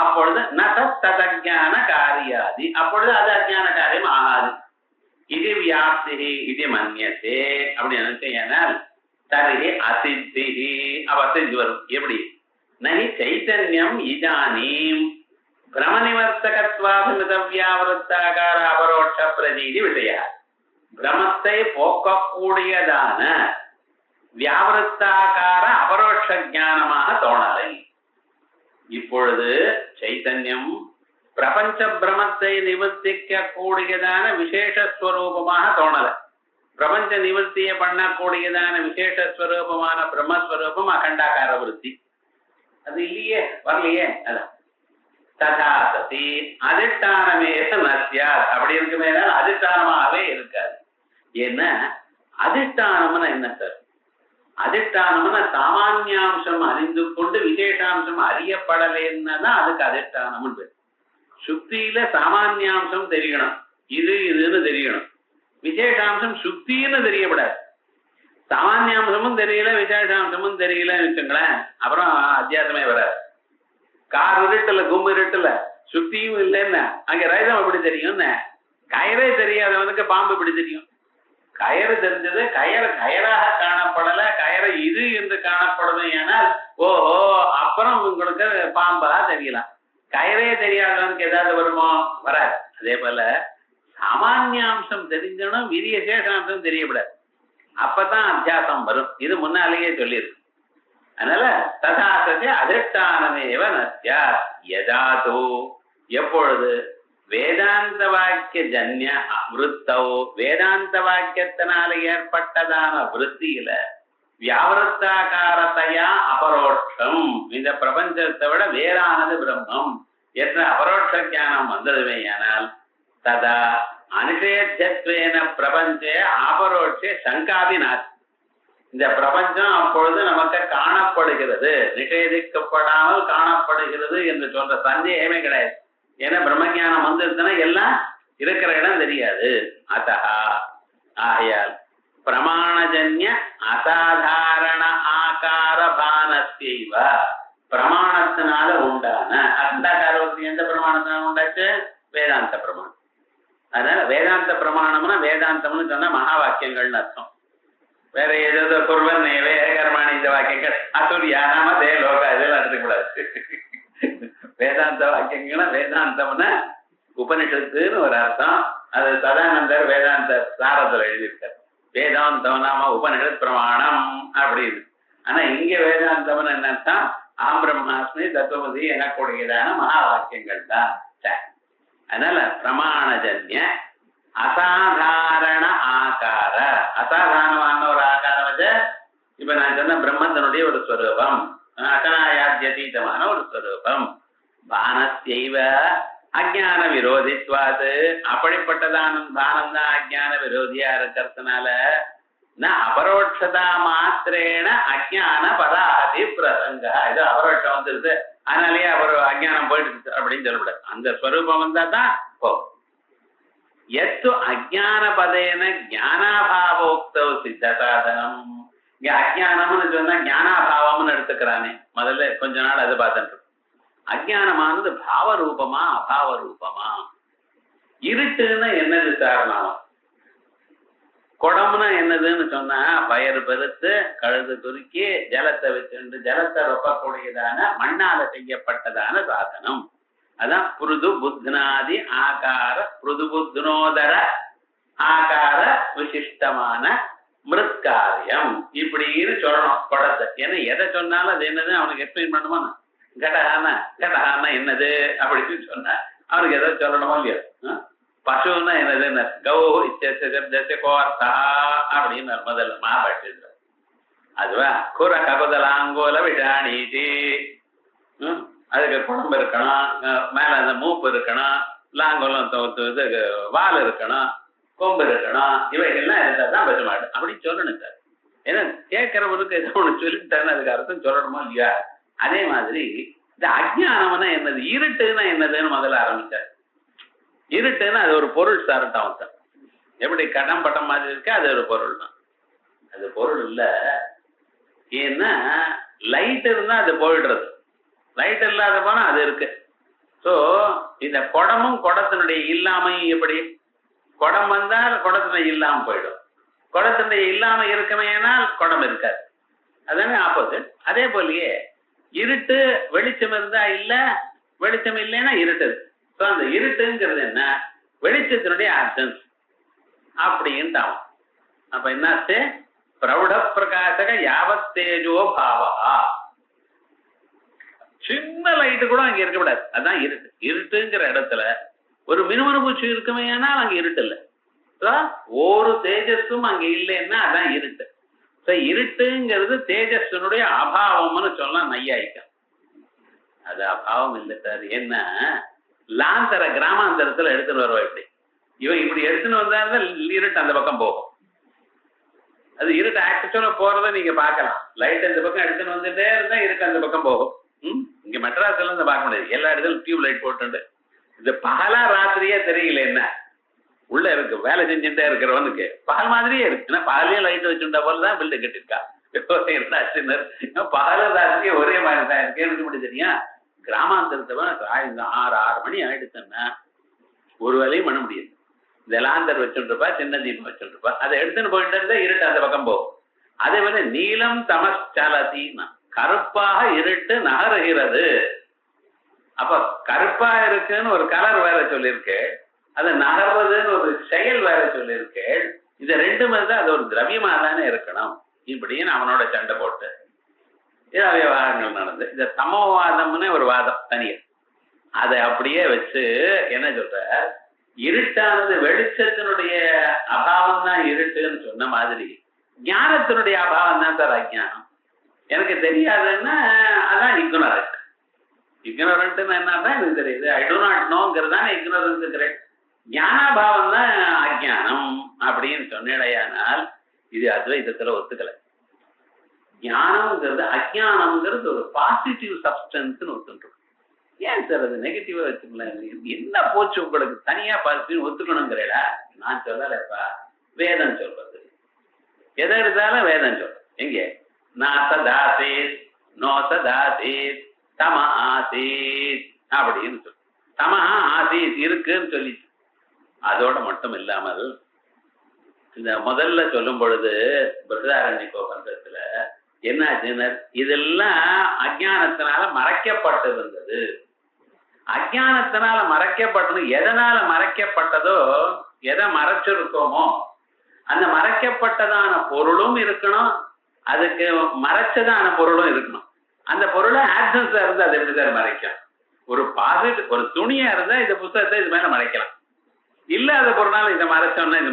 அப்பொழுது ந தத் அஜ்ஞான காரியாதி, அப்பொழுது அது அஜ்ஞான காரியம் ஆகாது. இது வியாப்தி இது மன்யத்தே அப்படி நினைச்சேனால் தருகி அசித்தி அவசித்தி வரும். எப்படி நகி சைத்தன்யம் இதானீம் பிரமநிவர்த்தகத்வாபிமிதவியாவிருத்தாகார அபரோட்ச பிரதீதி விஷய பிரமத்தை போக்கக்கூடியதான வியாவிருத்தாகார அபரோட்ச ஞானமாக தோணலை. இப்பொழுது சைத்தன்யம் பிரபஞ்ச பிரமத்தை நிவர்த்திக்க கூடியதான விசேஷஸ்வரூபமாக தோணலை. பிரபஞ்ச நிவர்த்தியை பண்ணக்கூடியதான விசேஷஸ்வரூபமான பிரம்மஸ்வரூபம் அகண்டாகார விருத்தி அது இல்லையே, வரலையே. அதான் ததா சதி அதிஷ்டானமே நஸ்யாத் அப்படி இருக்குமே, அதிஷ்டானமாகவே இருக்காது. ஏன்னா அதிஷ்டானம்னா என்ன சார்? அதிஷ்டானம்னா சாமானியாம்சம் அறிந்து கொண்டு விசேஷாம்சம் அறியப்படலைன்னா தான் அதுக்கு அதிஷ்டானம். சுக்தியில சாமானியாம்சம் தெரியணும், இது இதுன்னு தெரியணும். விசேஷாம்சம் சுக்தின்னு தெரியப்படாது. சாமானியாம்சமும் தெரியல விசேஷாம்சமும் தெரியலன்னு வச்சுங்களேன், அப்புறம் அத்தியாசமே வராது. கார் இருட்டுல கும்பு இருட்டுல சுக்தியும் இல்லைன்னு அங்க ரைதம் எப்படி தெரியும்? கயரே தெரியாதவனுக்கு பாம்பு எப்படி தெரியும்? கயறு தெரிஞ்சது, கயறு கயராக காணப்படல, கயறு இது என்று காணப்படும். ஏனால் ஓஹோ அப்புறம் உங்களுக்கு பாம்பா தெரியலாம். கயரே தெரியாதவனுக்கு ஏதாவது வருமோ? வராது. அதே போல சாமானியாம்சம் தெரிஞ்சனும் விதிய சேஷாம்சம் தெரியப்படாது. அப்பதான் அத்தியாசம் வரும். இது முன்னாலேயே சொல்லியிருக்கு. அதனால ததாசத்தை அதிஷ்டானமேவ நஸ்யா யதாதோ எப்பொழுது வேதாந்த வாக்கிய ஜன்ய விருத்தோ வேதாந்த வாக்கியத்தினால ஏற்பட்டதான விருத்தியில வியாவிருத்தாகாரத்தையா அபரோட்சம் இந்த பிரபஞ்சத்தை விட வேறானது பிரம்மம் என்ற அபரோட்ச ஞானம் வந்ததுமே ஆனால் ததா அனுஷேத்தியத்வேன பிரபஞ்சே அபரோட்சே சங்காதி நாஸ்தி. இந்த பிரபஞ்சம் அப்பொழுது நமக்கு காணப்படுகிறது, நிஷேதிக்கப்படாமல் காணப்படுகிறது என்று சொல்ற சந்தேகமே கிடையாது. ஏன்னா பிரம்மஞானம் வந்துருச்சுன்னா எல்லாம் இருக்கிற இடம் தெரியாது. அத்தா ஆகையால் பிரமாணஜன்ய அசாதாரண ஆகார பானஸ்யைவ பிரமாணத்தினால உண்டான அந்தாகார எந்த பிரமாணத்தினால உண்டாச்சு? வேதாந்த பிரமாணம். அதனால வேதாந்த பிரமாணம்னா வேதாந்தம்னு சொன்னா மகா வாக்கியங்கள்னு அர்த்தம். வேற ஏதோ குர்வன் கர்மாணி இந்த வாக்கியங்கள் அசூரியா நாம தே லோகா இதெல்லாம் எடுத்துக்கூடாது. வேதாந்த வாக்கியங்கள்னா வேதாந்தம்னா உபனிஷத்துன்னு ஒரு அர்த்தம். அது சதானந்தர் வேதாந்த சாரத்தில் எழுதியிருக்கார். வேதாந்தம் நாம உபனிஷத் பிரமாணம் அப்படின்னு. ஆனா இங்க வேதாந்தம்னு என்ன அர்த்தம்? ஆம் பிரம்மாஸ்மி தத்துவமசி எனக்கூடியதான மகா வாக்கியங்கள் தான். அதனால பிரமாணஜன்ய அசாதாரண ஆகார அசாதாரணமான ஒரு ஆகாரம் வச்சு இப்ப நான் சொன்ன பிரம்மத்தினுடைய ஒரு ஸ்வரூபம் அசனாயாத்யதீதமான ஒரு ஸ்வரூபம் பானஸ்யைவ அஜ்ஞான விரோதித்வாது அப்படிப்பட்டதான பானம் தான் அஜ்ஞான விரோதியா இருக்கிறதுனால அபரோட்சதா மாத்திரேன அஜ்ஞான பதாதி பிரசங்க இது அபரோட்சம் வந்துருது அதனாலயே அவர் அஜ்ஞானம் போயிடுச்சு அப்படின்னு சொல்லக்கூடாது. அந்த ஸ்வரூபம் வந்தா தான் போகும். எத்து அஜ்ஞான பதேன ஞானாபாவோக்தவ சித்த சாதனம். இங்க அஜ்ஞானம்னு சொன்னா ஞானாபாவம்னு எடுத்துக்கிறானே, முதல்ல கொஞ்ச நாள் அது பார்த்துட்டு அஜ்ஞானமானது பாவ ரூபமா அபாவ ரூபமா? இருட்டுன்னு என்னது காரணம்? குடம்னா என்னதுன்னு சொன்னா பயறு பெருத்து கழுது துருக்கி ஜலத்தை வச்சுட்டு ஜலத்தை ரொப்பக்கூடியதான மண்ணால செய்யப்பட்டதான சாதனம். அதான் புருது புத்னாதி ஆகார புருது புத்னோதர ஆகார விசிஷ்டமான மிருத்காரியம் இப்படின்னு சொல்லணும் குடத்தை. ஏன்னா எதை சொன்னாலும் அது என்னது அவனுக்கு எக்ஸ்பிளைன் பண்ணுமா? கடகான கடகான என்னது அப்படின்னு சொன்ன அவனுக்கு எதை சொல்லணுமோ இல்லையோ. பசுன்னா என்னதுன்னு கௌ இச்சோர்த்தா அப்படின்னு முதல்ல மகாபாஷ்யத்துல அதுவா கூற கபதலாங்கோல விஷாணீதி. அதுக்கு குழம்பு இருக்கணும், மேல அந்த மூப்பு இருக்கணும், லாங்கோலம் இது வால் இருக்கணும், கொம்பு இருக்கணும், இவைகள்லாம் இருந்தா தான் பசுமாடு அப்படின்னு சொல்லணும் சார். ஏன்னா கேட்கறவனுக்கு ஏதோ ஒன்று சொல்லிட்டான்னு அதுக்கு அர்த்தம் சொல்லணுமோ இல்லையா? அதே மாதிரி இந்த அஜ்ஞானம்னா என்னது, இருட்டுன்னா என்னதுன்னு முதல்ல ஆரம்பிச்சார். இருட்டுன்னா அது ஒரு பொருள் சார்ட்டாவும் சார். எப்படி கடம் பட்டம் மாதிரி இருக்கு, அது ஒரு பொருள் தான். அது பொருள் இல்லை. ஏன்னா லைட் இருந்தா அது போயிடுறது, லைட் இல்லாத போனா அது இருக்கு. ஸோ இந்த குடமும் குடத்தினுடைய இல்லாமையும் எப்படி குடம் வந்தால் குடத்துல இல்லாம போயிடும். குடத்துல இல்லாம இருக்குமேனால் குடம் இருக்காது. அதானே ஆப்போசிட். அதே போலயே இருட்டு வெளிச்சம் இருந்தா இல்ல, வெளிச்சம் இல்லைன்னா இருட்டு. ஸோ அந்த இருட்டுங்கிறது என்ன, வெளிச்சத்தினுடைய ஆப்சன்ஸ் அப்படின்ட்டு ஆகும். அப்ப என்னாச்சு, பிரௌಢ பிரகாசக யாவத் தேஜோ பாவா. சின்ன லைட்டு கூட அங்க இருக்கக்கூடாது, அதான் இருட்டு. இருட்டுங்கிற இடத்துல ஒரு மினுமினு பூச்சி இருக்குமே ஆனால் அங்க இருட்டு இல்லை. ஒரு தேஜஸும் அங்க இல்லைன்னா அதான் இருட்டு. இருட்டுங்கிறது தேஜஸனுடைய அபாவம்னு சொல்லலாம் நையாயிக்கம். அது அபாவம் இல்லை சார். என்ன லாந்தர கிராமாந்தரத்துல எடுத்துன்னு வருவா, இப்படி இவன் இப்படி எடுத்துன்னு வந்தா இருட்டு அந்த பக்கம் போகும். அது இருட்டு ஆக்சுவலா போறதை நீங்க பார்க்கலாம். லைட் இந்த பக்கம் எடுத்துன்னு வந்துட்டே இருந்தா இருட்டு அந்த பக்கம் போகும். இங்க மெட்ராஸ்ல இருந்து பார்க்க முடியாது, எல்லா இடத்துலயும் டியூப் லைட் போட்டு. இது பகலா ராத்திரியே தெரியல, என்ன உள்ள இருக்கு வேலை செஞ்சுட்டே இருக்கிறவனுக்கு பகல் மாதிரியே இருக்கு. ஏன்னா பகலையும் லைட் வச்சுட்டா போலதான் பில்டு கட்டிருக்கா. பகல ராத்திரியே ஒரே மாதிரி தான் இருக்கு. எனக்கு இப்படி தெரியும். கிராமாந்தரத்தவன் 6 மணி ஆயிடுச்சுன்னா ஒரு வேலையும் பண்ண முடியாது. இந்த லாந்தர் வச்சுருப்பா, சின்ன தீபம் வச்சுருப்பா, அதை எடுத்துன்னு போயிட்டு இருந்தா இருட்டு அந்த பக்கம் போகும். அதே மாதிரி நீலம் தமஸ்சாலத்தின்னா கருப்பாக இருட்டு நகருகிறது. அப்ப கருப்பா இருக்குன்னு ஒரு கலர் வேற சொல்லியிருக்கு, அது நகர்றதுன்னு ஒரு செயல் வேற சொல்லியிருக்கு. இது ரெண்டுமே தான் அது ஒரு திரவியமா தானே இருக்கணும் இப்படின்னு அவனோட சண்டை போட்டு விவகாரங்கள் நடந்து. இந்த சமவாதம்னு ஒரு வாதம் தனியா, அதை அப்படியே வச்சு என்ன சொல்ற, இருட்டானது வெளிச்சத்தினுடைய அபாவம் தான் இருட்டுன்னு சொன்ன மாதிரி ஞானத்தினுடைய அபாவம் தான் சார் அஜ்ஞானம். எனக்கு தெரியாதுன்னா அதான் இக்னோரண்ட். இக்னோரண்ட்னு என்னன்னா எனக்கு தெரியுது, ஐ டோ நாட் நோங்கிறதான இக்னோரன்ஸ். ஞானாபாவம் தான் அஜ்ஞானம் அப்படின்னு சொன்னேடையானால் இது அத்வைதத்துல ஒத்துக்கலை. ஞானம்ங்கிறது அஜ்ஞானம்ங்கிறது ஒரு பாசிட்டிவ் சப்ஸ்டன்ஸ்ன்னு ஒத்துட்டு. ஏன் சார் அது நெகட்டிவா வச்சுக்கலாம், என்ன போச்சு உங்களுக்கு தனியா பாசிட்டிவ் ஒத்துக்கணுங்கிறடா? நான் சொல்லலப்பா, வேதம் சொல்றது. எதை எடுத்தாலும் வேதம் சொல்றது. எங்கே நாசதாசீத் நோசதாசீத் தம ஆசீத் அப்படின்னு சொல்லு. தமஹா ஆசீத் இருக்குன்னு சொல்லி அதோட மட்டும் இல்லாமல் இந்த முதல்ல சொல்லும் பொழுது பிரதாரண்யகோபந்தத்துல என்னாச்சுன்னா இதெல்லாம் அஜ்ஞானத்தினால மறைக்கப்பட்டிருந்தது. அஜ்ஞானத்தினால மறைக்கப்பட்டது எதனால மறைக்கப்பட்டதோ, எதை மறைச்சிருக்கோமோ அந்த மறைக்கப்பட்டதான பொருளும் இருக்கணும், அதுக்கு மறைச்சதான பொருளும் இருக்கணும். அந்த பொருளை ஆப்சன்ஸா இருந்தா அது எப்படி சார் மறைக்கும்? ஒரு பாசிட்டிவ் ஒரு துணியா இருந்தா இந்த புத்தகத்தை இது மேல மறைக்கலாம், இல்லாத பொருளால இதை மறைச்சோம்னா இது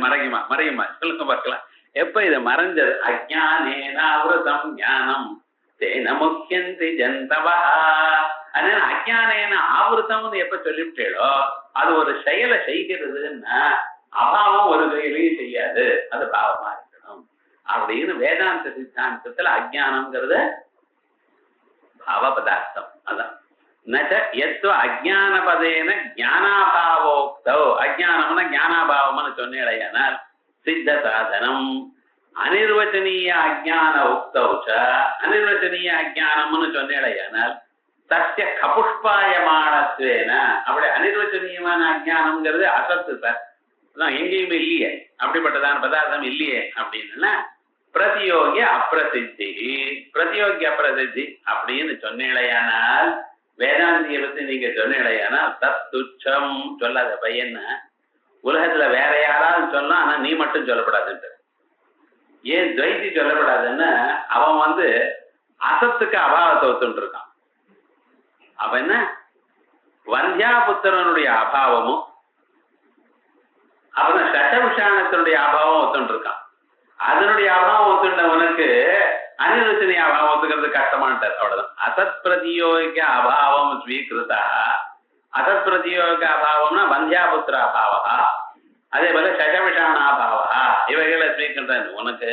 மறையுமா சொல்லுங்க பார்க்கலாம். எப்ப இது மறைஞ்சது, அஜ்ஞானேனாவிருதம் ஞானம் தேன முக்கியந்தி ஜந்தவா. அதனால அஜ்ஞானேன ஆவிருத்தம்னு எப்ப சொல்லிவிட்டேளோ அது ஒரு செயலை செய்கிறதுன்னா அபாவம் ஒரு செயலையும் செய்யாது, அது பாவமா இருக்கணும் அப்படின்னு வேதாந்த சித்தாந்தத்துல அஜ்ஞானம்ங்கிறது பாவ பதார்த்தம். அதான் அஜ்ஞான பதேன ஞானாபாவோக்தோ. அஜ்ஞானம்னா ஞானாபாவம்னு சொன்னேடையானால் சித்த சாதனம் அனிர்வச்சனீய அஜ்ஞான உக்தௌச்ச. அனிர்வச்சனீய அஜ்ஞானம்னு சொன்னேடையானால் சத்திய கபுஷ்பாயமானத்வேன. அப்படி அனிர்வச்சனீயமான அஜ்ஞானம்ங்கிறது அசத்து சார், எங்கேயுமே இல்லையே, அப்படிப்பட்டதான பதார்த்தம் இல்லையே அப்படின்னா பிரதியோகி அப்பிரசித்தி. பிரதியோகி அப்பிரசித்தி அப்படின்னு சொன்னேடையானால் வேதாந்தியை பத்தி நீங்க சொன்னேடையானால் தத் துச்சம் சொல்லாத பையன் உலகத்துல வேற யாராவது சொன்னா, ஆனா நீ மட்டும் சொல்லப்படாதுன்ற. ஏன் துவைத்தி சொல்லப்படாதுன்னா அவன் அசத்துக்கு அபாவத்தை ஒத்துட்டு இருக்கான். அவன் என்ன வந்தியா புத்திரனுடைய அபாவமும் அப்புறம் சட்டவிஷானத்தினுடைய அபாவம் ஒத்துட்டு இருக்கான். அதனுடைய அபாவம் ஒத்துண்டவனுக்கு அனிர்வச்சனீய அபாவம் ஒத்துக்கிறது கஷ்டமாட்டார். அவ்வளவுதான். அசத் பிரதியோக அபாவம் ஸ்வீகிருதா. அசத் பிரதியோக அபாவம்னா வந்தியாபுத்திர அபாவா, அதே போல சட்டவிஷானாபாவா, இவைகளை ஸ்வீகிருதான். உனக்கு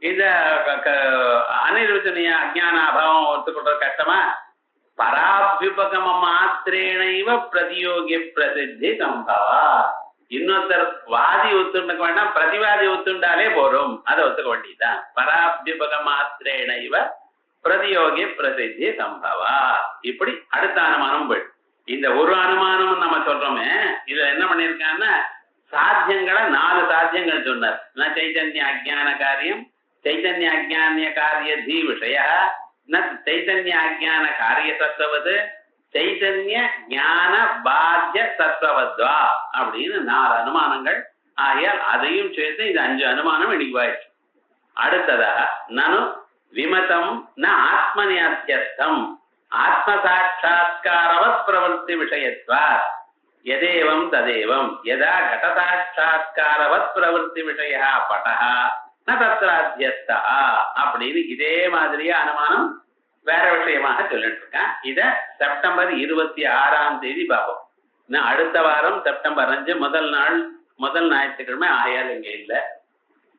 இந்த அனிர்வச்சனீய அஜ்ஞான அபாவம் ஒத்துக்கொள்றது கஷ்டமா? பராபியுபகம மாத்திரேனைவ பிரதியோகி பிரசித்தி சம்பவா. இன்னொருத்தர் வாதி ஒத்துண்டுக்க வேண்டாம், பிரதிவாதி ஒத்துண்டாலே போறோம், அதை ஒத்துக்க வேண்டியதுதான். பராபியுபக மாத்திரேனைவ பிரதியோகி பிரசித்தி சம்பவா. இப்படி அடுத்த அனுமானம் போய் இந்த ஒரு அனுமானம் நம்ம சொல்றோமே, இதுல என்ன பண்ணிருக்காங்கன்னா சாத்தியங்களை 4 சாத்தியங்கள் சொன்னார். ந சைதன்ய அஜ்ஞான காரியம், சைதன்ய அஜ்ஞானிய காரிய தீ விஷய, ந சைதன்ய அஜ்ஞான காரிய சத்வது, சைதன்ய ஞான பாத்திய சத்வத்வா அப்படின்னு 4 அனுமானங்கள். ஆகையால் அதையும் சேர்த்து இது 5 அனுமானம் இன்னைக்கு வாய்ச்சு. அடுத்ததா நனு விமதம் ந ஆத்மனி அத்தியஸ்தம் ஆத்ம சாட்சாத்காரவத் பிரவருத்தி விஷயத்வா எதேவம் ததேவம் யதா கட சாட்சாத்காரவத் பிரவருத்தி விஷய படஹ ந தத்ராத்யஸ்தா அப்படின்னு இதே மாதிரியே அனுமானம் வேற விஷயமாக சொல்லிட்டு இருக்கேன். இத செப்டம்பர் 26ஆம் தேதி பார்ப்போம். இன்னும் அடுத்த வாரம் செப்டம்பர் 5 முதல் ஞாயிற்றுக்கிழமை. ஆகையால் இங்க இல்ல.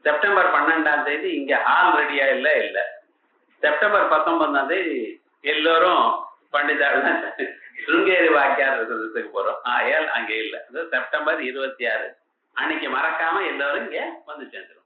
செப்டம்பர் 12ஆம் தேதி இங்க ஹால் ரெடியா இல்ல. செப்டம்பர் 19ஆம் தேதி எல்லோரும் பண்டிதாள் சுருங்கேரி வாக்கியார் இருக்கிறதுக்கு போறோம். ஆகையால் அங்கே இல்ல. செப்டம்பர் 26 அன்னைக்கு மறக்காம எல்லோரும் இங்க வந்து சேர்ந்துடும்.